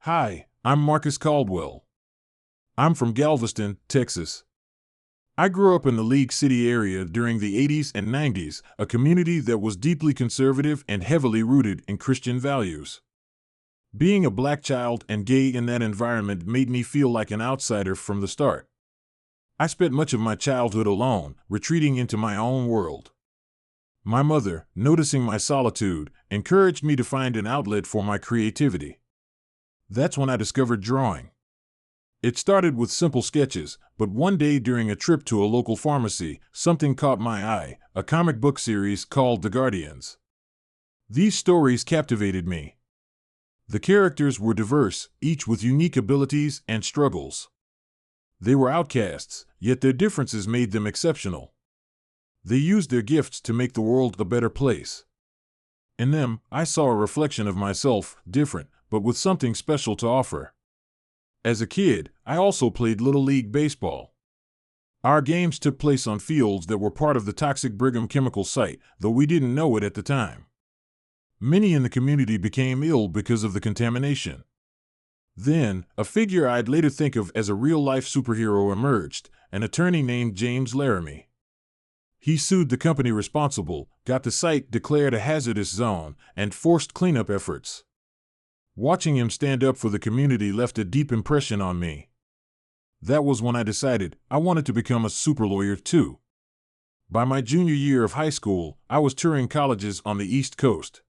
Hi, I'm Marcus Caldwell. I'm from Galveston, Texas. I grew up in the League City area during the 80s and 90s, a community that was deeply conservative and heavily rooted in Christian values. Being a black child and gay in that environment made me feel like an outsider from the start. I spent much of my childhood alone, retreating into my own world. My mother, noticing my solitude, encouraged me to find an outlet for my creativity. That's when I discovered drawing. It started with simple sketches, but one day during a trip to a local pharmacy, something caught my eye, a comic book series called The Guardians. These stories captivated me. The characters were diverse, each with unique abilities and struggles. They were outcasts, yet their differences made them exceptional. They used their gifts to make the world a better place. In them, I saw a reflection of myself, different, but with something special to offer. As a kid, I also played Little League Baseball. Our games took place on fields that were part of the toxic Brigham chemical site, though we didn't know it at the time. Many in the community became ill because of the contamination. Then, a figure I'd later think of as a real-life superhero emerged, an attorney named James Laramie. He sued the company responsible, got the site declared a hazardous zone, and forced cleanup efforts. Watching him stand up for the community left a deep impression on me. That was when I decided I wanted to become a super lawyer too. By my junior year of high school, I was touring colleges on the East Coast.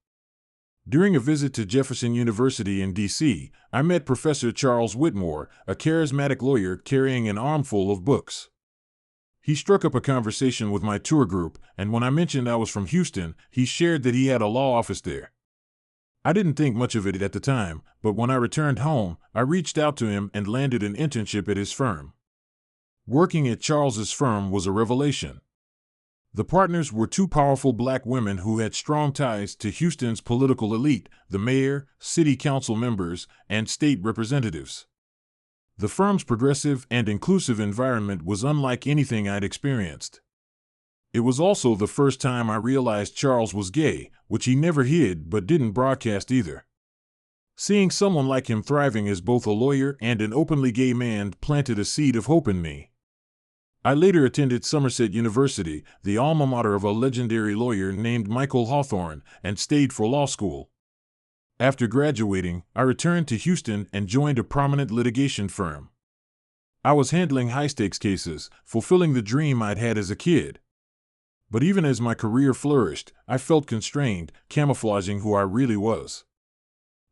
During a visit to Jefferson University in D.C., I met Professor Charles Whitmore, a charismatic lawyer carrying an armful of books. He struck up a conversation with my tour group, and when I mentioned I was from Houston, he shared that he had a law office there. I didn't think much of it at the time, but when I returned home, I reached out to him and landed an internship at his firm. Working at Charles's firm was a revelation. The partners were two powerful black women who had strong ties to Houston's political elite, the mayor, city council members, and state representatives. The firm's progressive and inclusive environment was unlike anything I'd experienced. It was also the first time I realized Charles was gay, which he never hid but didn't broadcast either. Seeing someone like him thriving as both a lawyer and an openly gay man planted a seed of hope in me. I later attended Somerset University, the alma mater of a legendary lawyer named Michael Hawthorne, and stayed for law school. After graduating, I returned to Houston and joined a prominent litigation firm. I was handling high-stakes cases, fulfilling the dream I'd had as a kid. But even as my career flourished, I felt constrained, camouflaging who I really was.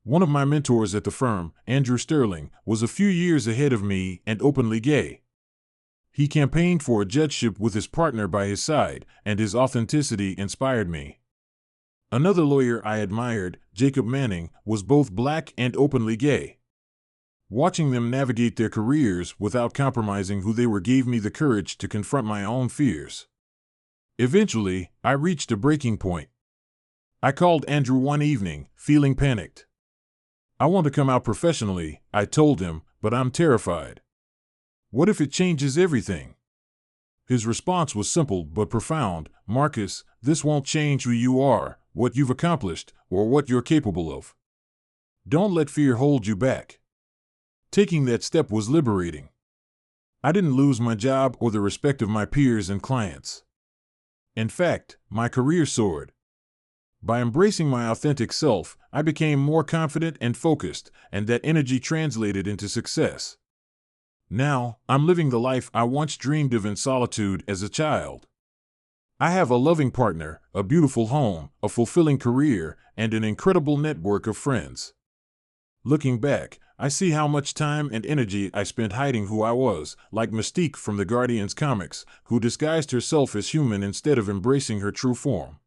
One of my mentors at the firm, Andrew Sterling, was a few years ahead of me and openly gay. He campaigned for a judgeship with his partner by his side, and his authenticity inspired me. Another lawyer I admired, Jacob Manning, was both black and openly gay. Watching them navigate their careers without compromising who they were gave me the courage to confront my own fears. Eventually, I reached a breaking point. I called Andrew one evening, feeling panicked. I want to come out professionally, I told him, but I'm terrified. What if it changes everything? His response was simple but profound. Marcus, this won't change who you are, what you've accomplished, or what you're capable of. Don't let fear hold you back. Taking that step was liberating. I didn't lose my job or the respect of my peers and clients. In fact, my career soared. By embracing my authentic self, I became more confident and focused, and that energy translated into success. Now, I'm living the life I once dreamed of in solitude as a child. I have a loving partner, a beautiful home, a fulfilling career, and an incredible network of friends. Looking back, I see how much time and energy I spent hiding who I was, like Mystique from the Guardians comics, who disguised herself as human instead of embracing her true form.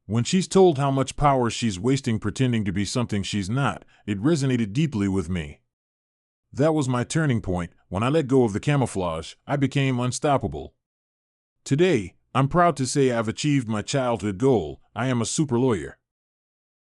When she's told how much power she's wasting pretending to be something she's not, it resonated deeply with me. That was my turning point. When I let go of the camouflage, I became unstoppable. Today, I'm proud to say I've achieved my childhood goal. I am a super lawyer.